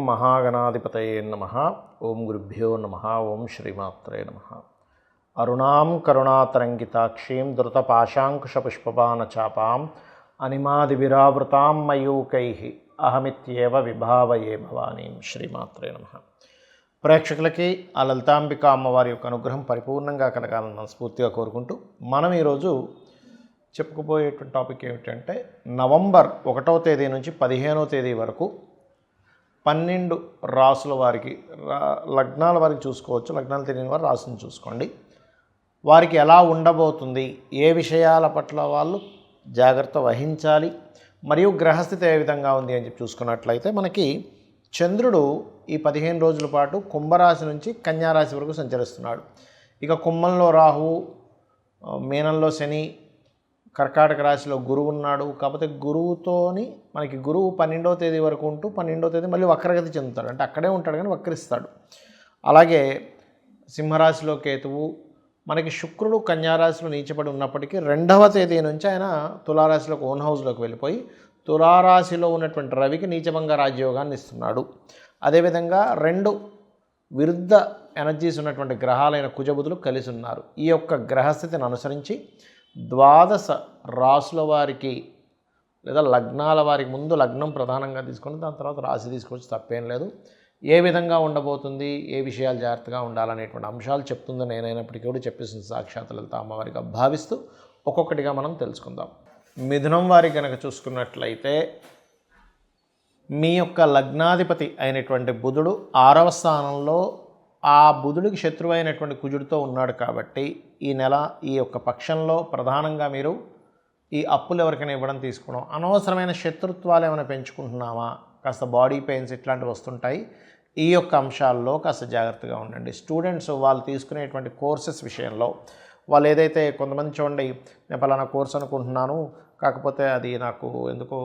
మహాగణాధిపతయే నమః. ఓం గురుభ్యో నమః. ఓం శ్రీమాత్రే నమః. అరుణాం కరుణాతరంగితాక్షీం ధృతపాశాంకుశపుష్పబాణచాపాం అనిమాదివిరావృతాం మయూకైః అహమిత్యేవ విభావయే భవానీం. శ్రీమాత్రే నమః. ప్రేక్షకులకి ఆ లలితాంబిక అమ్మవారి యొక్క అనుగ్రహం పరిపూర్ణంగా కలగాలని మనస్ఫూర్తిగా కోరుకుంటూ మనం ఈరోజు చెప్పుకోబోయేటువంటి టాపిక్ ఏమిటంటే నవంబర్ 1వ తేదీ నుంచి 15వ తేదీ వరకు 12 రాసుల వారికి లగ్నాల వారికి చూసుకోవచ్చు. లగ్నాలు తెలియని వారు రాసుని చూసుకోండి. వారికి ఎలా ఉండబోతుంది, ఏ విషయాల పట్ల వాళ్ళు జాగ్రత్త వహించాలి, మరియు గ్రహస్థితి ఏ విధంగా ఉంది అని చెప్పి చూసుకున్నట్లయితే మనకి చంద్రుడు ఈ 15 రోజుల పాటు కుంభరాశి నుంచి కన్యారాశి వరకు సంచరిస్తున్నాడు. ఇక కుంభంలో రాహువు, మీనంలో శని, కర్కాటక రాశిలో గురువు ఉన్నాడు. కాకపోతే గురువుతోని మనకి గురువు 12వ తేదీ వరకు ఉంటూ 12వ తేదీ మళ్ళీ వక్రగతి చెందుతాడు, అంటే అక్కడే ఉంటాడు కానీ వక్రిస్తాడు. అలాగే సింహరాశిలో కేతువు, మనకి శుక్రుడు కన్యారాశిలో నీచపడి ఉన్నప్పటికీ 2వ తేదీ నుంచి ఆయన తులారాశిలోకి ఓన్ హౌస్లోకి వెళ్ళిపోయి తులారాశిలో ఉన్నటువంటి రవికి నీచభంగ రాజ్యోగాన్ని ఇస్తున్నాడు. అదేవిధంగా 2 విరుద్ధ ఎనర్జీస్ ఉన్నటువంటి గ్రహాలైన కుజబుధులు కలిసి ఉన్నారు. ఈ యొక్క గ్రహస్థితిని అనుసరించి 12 రాసుల వారికి లేదా లగ్నాల వారికి ముందు లగ్నం ప్రధానంగా తీసుకొని దాని తర్వాత రాశి తీసుకోవచ్చు, తప్పేం లేదు. ఏ విధంగా ఉండబోతుంది, ఏ విషయాలు జాగ్రత్తగా ఉండాలనేటువంటి అంశాలు చెప్తుందో నేనైనప్పటికీ కూడా చెప్పేసిన సాక్షాత్ లలిత అమ్మవారిగా భావిస్తూ ఒక్కొక్కటిగా మనం తెలుసుకుందాం. మిథునం వారికి కనుక చూసుకున్నట్లయితే మీ యొక్క లగ్నాధిపతి అయినటువంటి బుధుడు 6వ స్థానంలో ఆ బుధుడికి శత్రువు అయినటువంటి కుజుడితో ఉన్నాడు. కాబట్టి ఈ నెల ఈ యొక్క పక్షంలో ప్రధానంగా మీరు ఈ అప్పులు ఎవరికైనా ఇవ్వడం తీసుకోవడం, అనవసరమైన శత్రుత్వాలు ఏమైనా పెంచుకుంటున్నామా, కాస్త బాడీ పెయిన్స్ ఇట్లాంటివి వస్తుంటాయి. ఈ యొక్క అంశాల్లో కాస్త జాగ్రత్తగా ఉండండి. స్టూడెంట్స్ వాళ్ళు తీసుకునేటువంటి కోర్సెస్ విషయంలో వాళ్ళు ఏదైతే కొంతమంది చూడండి, నేను పలానా కోర్స్ అనుకుంటున్నాను కాకపోతే అది నాకు ఎందుకో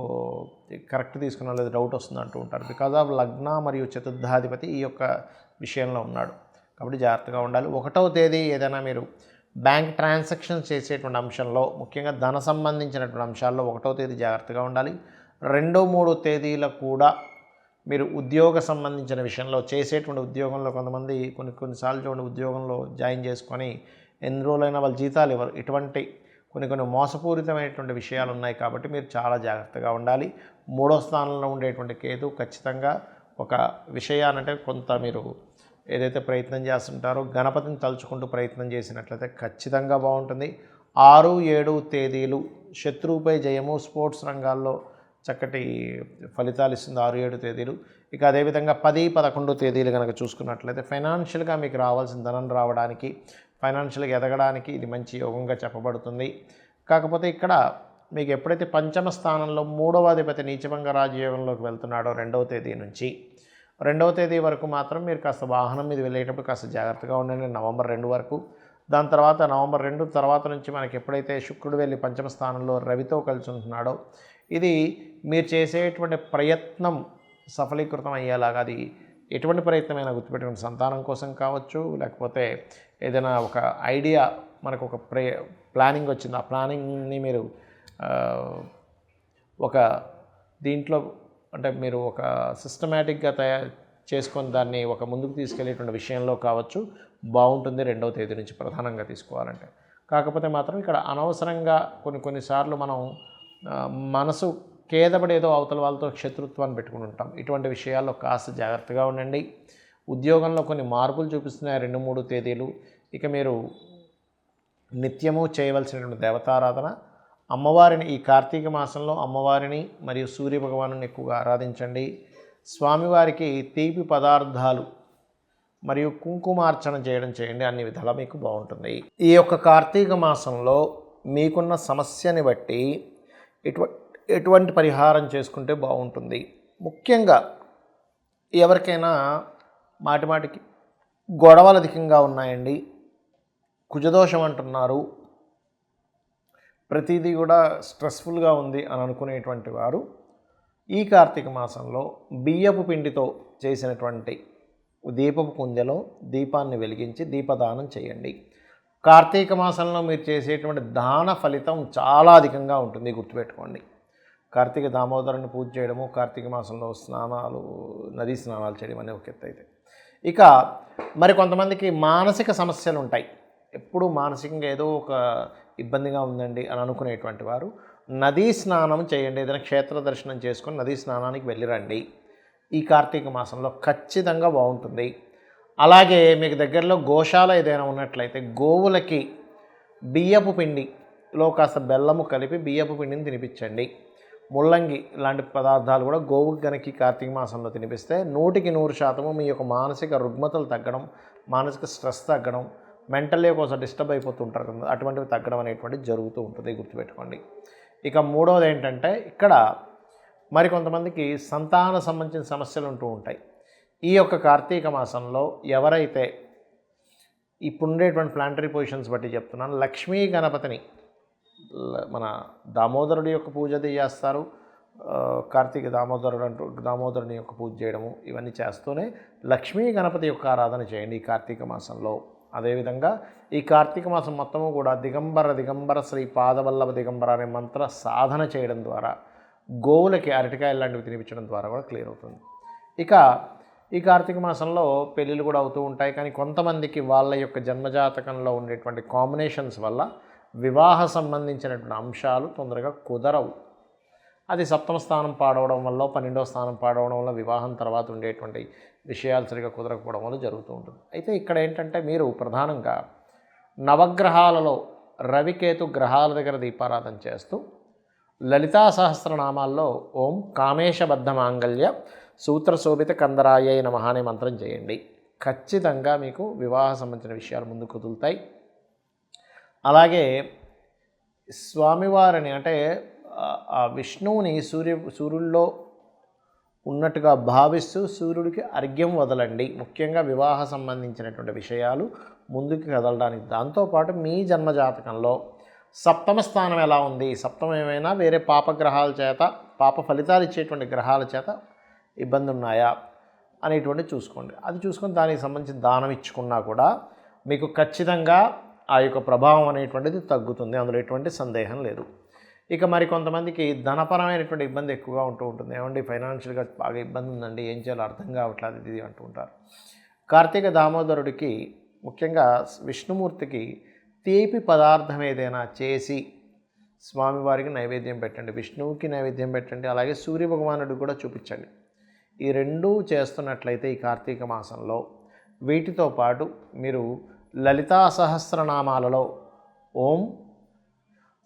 కరెక్ట్ తీసుకున్నా లేదు డౌట్ వస్తుంది అంటూ ఉంటారు. బికాజ్ ఆఫ్ లగ్న మరియు చతుర్థాధిపతి ఈ యొక్క విషయంలో ఉన్నాడు. కాబట్టి జాగ్రత్తగా ఉండాలి. 1వ తేదీ ఏదైనా మీరు బ్యాంక్ ట్రాన్సాక్షన్స్ చేసేటువంటి అంశంలో, ముఖ్యంగా ధన సంబంధించినటువంటి అంశాల్లో 1వ తేదీ జాగ్రత్తగా ఉండాలి. 2, 3 తేదీల కూడా మీరు ఉద్యోగ సంబంధించిన విషయంలో చేసేటువంటి ఉద్యోగంలో కొంతమంది కొన్నిసార్లు చూడండి ఉద్యోగంలో జాయిన్ చేసుకొని ఎన్ని రోజులైనా వాళ్ళు జీతాలు ఇవ్వరు. ఇటువంటి కొన్ని మోసపూరితమైనటువంటి విషయాలు ఉన్నాయి. కాబట్టి మీరు చాలా జాగ్రత్తగా ఉండాలి. 3వ స్థానంలో ఉండేటువంటి కేతు ఖచ్చితంగా ఒక విషయానంటే కొంత మీరు ఏదైతే ప్రయత్నం చేస్తుంటారో గణపతిని తలుచుకుంటూ ప్రయత్నం చేసినట్లయితే ఖచ్చితంగా బాగుంటుంది. 6, 7 తేదీలు శత్రువుపై జయము, స్పోర్ట్స్ రంగాల్లో చక్కటి ఫలితాలు ఇస్తుంది 6, 7 తేదీలు. ఇక అదేవిధంగా 10, 11 తేదీలు కనుక చూసుకున్నట్లయితే ఫైనాన్షియల్గా మీకు రావాల్సిన ధనం రావడానికి, ఫైనాన్షియల్గా ఎదగడానికి ఇది మంచి యోగంగా చెప్పబడుతుంది. కాకపోతే ఇక్కడ మీకు ఎప్పుడైతే పంచమ స్థానంలో 3వ అధిపతి నీచభంగ రాజయోగంలోకి వెళ్తున్నాడో 2వ తేదీ నుంచి 2వ తేదీ వరకు మాత్రం మీరు కాస్త వాహనం మీద వెళ్ళేటప్పుడు కాస్త జాగ్రత్తగా ఉండండి. నవంబర్ 2 వరకు. దాని తర్వాత నవంబర్ 2 తర్వాత నుంచి మనకి ఎప్పుడైతే శుక్రుడు వెళ్ళి పంచమ స్థానంలో రవితో కలిసి ఉంటున్నాడో ఇది మీరు చేసేటువంటి ప్రయత్నం సఫలీకృతం అయ్యేలాగా, అది ఎటువంటి ప్రయత్నమైనా గుర్తుపెట్టుకుని సంతానం కోసం కావచ్చు, లేకపోతే ఏదైనా ఒక ఐడియా మనకు ఒక ప్లానింగ్ వచ్చింది, ఆ ప్లానింగ్ని మీరు ఒక దీంట్లో అంటే మీరు ఒక సిస్టమేటిక్గా తయారు చేసుకొని దాన్ని ఒక ముందుకు తీసుకెళ్లేటువంటి విషయంలో కావచ్చు బాగుంటుంది 2వ తేదీ నుంచి ప్రధానంగా తీసుకోవాలంటే. కాకపోతే మాత్రం ఇక్కడ అనవసరంగా కొన్నిసార్లు మనం మనసు కేదపడేదో అవతల వాళ్ళతో శత్రుత్వాన్ని పెట్టుకుని ఉంటాం. ఇటువంటి విషయాల్లో కాస్త జాగ్రత్తగా ఉండండి. ఉద్యోగంలో కొన్ని మార్పులు చూపిస్తున్నాయి 2, 3 తేదీలు. ఇక మీరు నిత్యము చేయవలసినటువంటి దేవతారాధన, అమ్మవారిని ఈ కార్తీక మాసంలో అమ్మవారిని మరియు సూర్యభగవాను ఎక్కువగా ఆరాధించండి. స్వామివారికి తీపి పదార్థాలు మరియు కుంకుమార్చన చేయండి. అన్ని విధాలా మీకు బాగుంటుంది. ఈ యొక్క కార్తీక మాసంలో మీకున్న సమస్యని బట్టి ఎటువంటి పరిహారం చేసుకుంటే బాగుంటుంది. ముఖ్యంగా ఎవరికైనా మాటికి గొడవలు అధికంగా ఉన్నాయండి, కుజదోషం అంటున్నారు, ప్రతిదీ కూడా స్ట్రెస్ఫుల్గా ఉంది అని అనుకునేటువంటి వారు ఈ కార్తీక మాసంలో బియ్యపు పిండితో చేసినటువంటి దీపపు కుందెలో దీపాన్ని వెలిగించి దీపదానం చేయండి. కార్తీక మాసంలో మీరు చేసేటువంటి దాన ఫలితం చాలా అధికంగా ఉంటుంది, గుర్తుపెట్టుకోండి. కార్తీక దామోదరుని పూజ చేయడము, కార్తీక మాసంలో స్నానాలు, నదీ స్నానాలు చేయడం అనే ఒక ఎత్తు అయితే. ఇక మరి కొంతమందికి మానసిక సమస్యలు ఉంటాయి. ఎప్పుడు మానసికంగా ఏదో ఒక ఇబ్బందిగా ఉందండి అని అనుకునేటువంటి వారు నదీ స్నానం చేయండి. ఏదైనా క్షేత్ర దర్శనం చేసుకొని నదీ స్నానానికి వెళ్ళిరండి. ఈ కార్తీక మాసంలో ఖచ్చితంగా బాగుంటుంది. అలాగే మీకు దగ్గరలో గోశాల ఏదైనా ఉన్నట్లయితే గోవులకి బియ్యపు పిండిలో కాస్త బెల్లము కలిపి బియ్యపు పిండిని తినిపించండి. ముల్లంగి లాంటి పదార్థాలు కూడా గోవుకి గనక కార్తీక మాసంలో తినిపిస్తే 100% మీ యొక్క మానసిక రుగ్మతలు తగ్గడం, మానసిక స్ట్రెస్ తగ్గడం, మెంటల్లీ కొంచెం డిస్టర్బ్ అయిపోతుంటారు కదా, అటువంటివి తగ్గడం అనేటువంటిది జరుగుతూ ఉంటుంది, గుర్తుపెట్టుకోండి. ఇక మూడవది ఏంటంటే ఇక్కడ మరి కొంతమందికి సంతాన సంబంధించిన సమస్యలు ఉంటూ ఉంటాయి. ఈ యొక్క కార్తీక మాసంలో ఎవరైతే ఇప్పుడుండేటువంటి ప్లాంటరీ పొజిషన్స్ బట్టి చెప్తున్నాను, లక్ష్మీ గణపతిని మన దామోదరుడి యొక్క పూజ చేస్తారు. కార్తీక దామోదరుని యొక్క పూజ చేయడము ఇవన్నీ చేస్తూనే లక్ష్మీ గణపతి యొక్క ఆరాధన చేయండి ఈ కార్తీక మాసంలో. అదేవిధంగా ఈ కార్తీక మాసం మొత్తము కూడా దిగంబర శ్రీ పాదవల్లభ దిగంబర అనే మంత్ర సాధన చేయడం ద్వారా, గోవులకి అరటికాయలు లాంటివి తినిపించడం ద్వారా కూడా క్లియర్ అవుతుంది. ఇక ఈ కార్తీక మాసంలో పెళ్ళిళ్ళు కూడా అవుతూ ఉంటాయి. కానీ కొంతమందికి వాళ్ళ యొక్క జన్మజాతకంలో ఉండేటువంటి కాంబినేషన్స్ వల్ల వివాహ సంబంధించినటువంటి అంశాలు తొందరగా కుదరవు. అది సప్తమ స్థానం పాడవడం వల్ల, 12వ స్థానం పాడవడం వల్ల, వివాహం తర్వాత ఉండేటువంటి విషయాలు సరిగా కుదరకపోవడం వల్ల జరుగుతూ ఉంటుంది. అయితే ఇక్కడ ఏంటంటే మీరు ప్రధానంగా నవగ్రహాలలో రవికేతు గ్రహాల దగ్గర దీపారాధన చేస్తూ లలితా సహస్రనామాల్లో ఓం కామేశబద్ధ మాంగళ్య సూత్రశోభిత కందరాయ నమః అనే మంత్రం చేయండి. ఖచ్చితంగా మీకు వివాహ సంబంధించిన విషయాలు ముందుకు కుదురుతాయి. అలాగే స్వామివారిని అంటే ఆ విష్ణువుని సూర్యుల్లో ఉన్నట్టుగా భావిస్తూ సూర్యుడికి అర్ఘ్యం వదలండి. ముఖ్యంగా వివాహ సంబంధించినటువంటి విషయాలు ముందుకు కదలడానికి. దాంతోపాటు మీ జన్మజాతకంలో సప్తమ స్థానం ఎలా ఉంది, సప్తమం ఏమైనా వేరే పాపగ్రహాల చేత, పాప ఫలితాలు ఇచ్చేటువంటి గ్రహాల చేత ఇబ్బంది ఉన్నాయా అనేటువంటిది చూసుకోండి. అది చూసుకొని దానికి సంబంధించి దానం ఇచ్చుకున్నా కూడా మీకు ఖచ్చితంగా ఆ యొక్క ప్రభావం అనేటువంటిది తగ్గుతుంది. అందులో ఎటువంటి సందేహం లేదు. ఇక మరి కొంతమందికి ధనపరమైనటువంటి ఇబ్బంది ఎక్కువగా ఉంటూ ఉంటుంది. ఏమండి ఫైనాన్షియల్గా బాగా ఇబ్బంది ఉందండి, ఏం చేయాలో అర్థం కావట్లేదు ఇది అంటూ ఉంటారు. కార్తీక దామోదరుడికి ముఖ్యంగా విష్ణుమూర్తికి తీపి పదార్థం ఏదైనా చేసి స్వామివారికి నైవేద్యం పెట్టండి. విష్ణువుకి నైవేద్యం పెట్టండి. అలాగే సూర్య భగవానుడికి కూడా చూపించండి. ఈ రెండూ చేస్తున్నట్లయితే ఈ కార్తీక మాసంలో వీటితో పాటు మీరు లలితా సహస్రనామాలలో ఓం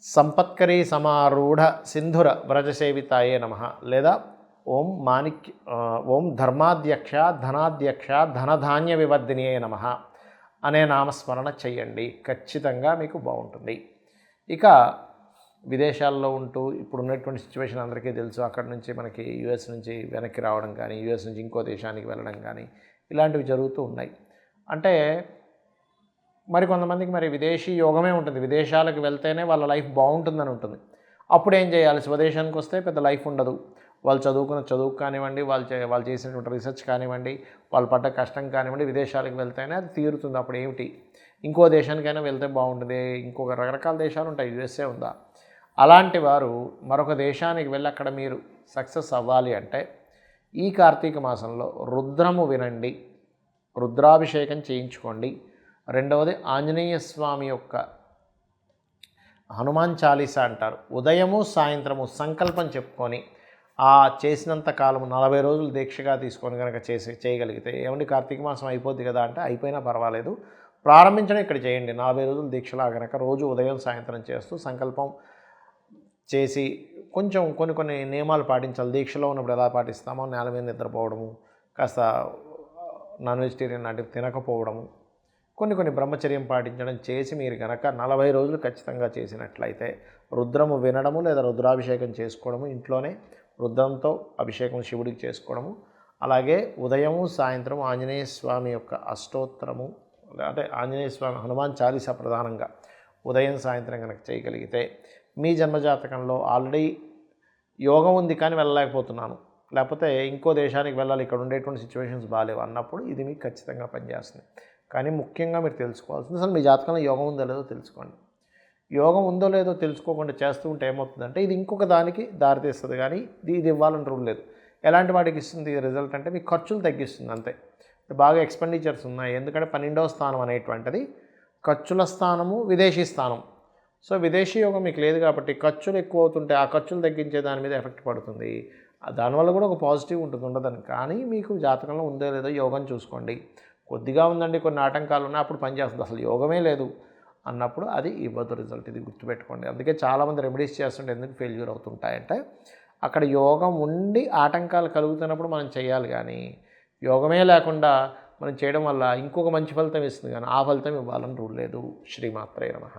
సంపత్కరీ సమారూఢ సింధుర వ్రజసేవితాయే నమః లేదా ఓం ధర్మాధ్యక్ష ధనాధ్యక్ష ధనధాన్య వివర్ధినియే నమః అనే నామస్మరణ చెయ్యండి. ఖచ్చితంగా మీకు బాగుంటుంది. ఇక విదేశాల్లో ఉంటూ ఇప్పుడు ఉన్నటువంటి సిచ్యువేషన్ అందరికీ తెలుసు. అక్కడి నుంచి మనకి యుఎస్ నుంచి వెనక్కి రావడం కానీ, యుఎస్ నుంచి ఇంకో దేశానికి వెళ్ళడం కానీ ఇలాంటివి జరుగుతూ ఉన్నాయి. అంటే మరి కొంతమందికి మరి విదేశీ యోగమే ఉంటుంది. విదేశాలకు వెళ్తేనే వాళ్ళ లైఫ్ బాగుంటుందని ఉంటుంది. అప్పుడు ఏం చేయాలి? స్వదేశానికి వస్తే పెద్ద లైఫ్ ఉండదు. వాళ్ళు చదువుకున్న చదువు కానివ్వండి, వాళ్ళు చేసినటువంటి రీసెర్చ్ కానివ్వండి, వాళ్ళు పడ్డ కష్టం కానివ్వండి, విదేశాలకు వెళ్తేనే అది తీరుతుంది. అప్పుడు ఏమిటి, ఇంకో దేశానికైనా వెళ్తే బాగుంటుంది. ఇంకొక రకరకాల దేశాలు ఉంటాయి, యుఎస్ఏ ఉందా. అలాంటి వారు మరొక దేశానికి వెళ్ళి అక్కడ మీరు సక్సెస్ అవ్వాలి అంటే ఈ కార్తీక మాసంలో రుద్రము వినండి, రుద్రాభిషేకం చేయించుకోండి. రెండవది ఆంజనేయ స్వామి యొక్క హనుమాన్ చాలీసా అంటారు. ఉదయము సాయంత్రము సంకల్పం చెప్పుకొని ఆ చేసినంత కాలం 40 రోజులు దీక్షగా తీసుకొని కనుక చేయగలిగితే, ఏమండి కార్తీక మాసం అయిపోద్ది కదా అంటే అయిపోయినా పర్వాలేదు, ప్రారంభించడం ఇక్కడ చేయండి. 40 రోజులు దీక్షలా కనుక రోజు ఉదయం సాయంత్రం చేస్తూ సంకల్పం చేసి కొంచెం కొన్ని నియమాలు పాటించాలి. దీక్షలో ఉన్నప్పుడు ఎలా పాటిస్తామో నేల మీద నిద్రపోవడము, కాస్త నాన్ వెజిటేరియన్ లాంటివి తినకపోవడము, కొన్ని బ్రహ్మచర్యం పాటించడం చేసి మీరు కనుక 40 రోజులు ఖచ్చితంగా చేసినట్లయితే రుద్రము వినడము లేదా రుద్రాభిషేకం చేసుకోవడము, ఇంట్లోనే రుద్రంతో అభిషేకం శివుడికి చేసుకోవడము, అలాగే ఉదయము సాయంత్రం ఆంజనేయ స్వామి యొక్క అష్టోత్తరము అంటే ఆంజనేయ స్వామి హనుమాన్ చాలీసా ప్రధానంగా ఉదయం సాయంత్రం కనుక చేయగలిగితే మీ జన్మజాతకంలో ఆల్రెడీ యోగం ఉంది కానీ వెళ్ళలేకపోతున్నాను, లేకపోతే ఇంకో దేశానికి వెళ్ళాలి, ఇక్కడ ఉండేటువంటి సిచ్యువేషన్స్ బాగాలేవు అన్నప్పుడు ఇది మీకు ఖచ్చితంగా పనిచేస్తుంది. కానీ ముఖ్యంగా మీరు తెలుసుకోవాల్సింది అసలు మీ జాతకంలో యోగం ఉందో లేదో తెలుసుకోండి. యోగం ఉందో లేదో తెలుసుకోకుండా చేస్తూ ఉంటే ఏమవుతుందంటే ఇది ఇంకొక దానికి దారితీస్తుంది, కానీ ఇది ఇవ్వాలని రూల్ లేదు. ఎలాంటి వాటికి ఇస్తుంది రిజల్ట్ అంటే మీకు ఖర్చులు తగ్గిస్తుంది అంతే. బాగా ఎక్స్పెండిచర్స్ ఉన్నాయి, ఎందుకంటే 12వ స్థానం అనేటువంటిది ఖర్చుల స్థానము, విదేశీ స్థానం. సో విదేశీ యోగం మీకు లేదు కాబట్టి ఖర్చులు ఎక్కువ అవుతుంటే ఆ ఖర్చులు తగ్గించే దాని మీద ఎఫెక్ట్ పడుతుంది. దానివల్ల కూడా ఒక పాజిటివ్ ఉంటుంది, ఉండదని. కానీ మీకు జాతకంలో ఉందో లేదో యోగం చూసుకోండి. కొద్దిగా ఉందండి, కొన్ని ఆటంకాలు ఉన్నాయి, అప్పుడు పనిచేస్తుంది. అసలు యోగమే లేదు అన్నప్పుడు అది ఇవ్వదు రిజల్ట్. ఇది గుర్తుపెట్టుకోండి. అందుకే చాలామంది రెమెడీస్ చేస్తుంటే ఎందుకు ఫెయిల్యూర్ అవుతుంటాయంటే అక్కడ యోగం ఉండి ఆటంకాలు కలుగుతున్నప్పుడు మనం చేయాలి, కానీ యోగమే లేకుండా మనం చేయడం వల్ల ఇంకొక మంచి ఫలితం ఇస్తుంది, కానీ ఆ ఫలితం ఇవ్వాలని రూల్ లేదు. శ్రీమాత్రే నమః.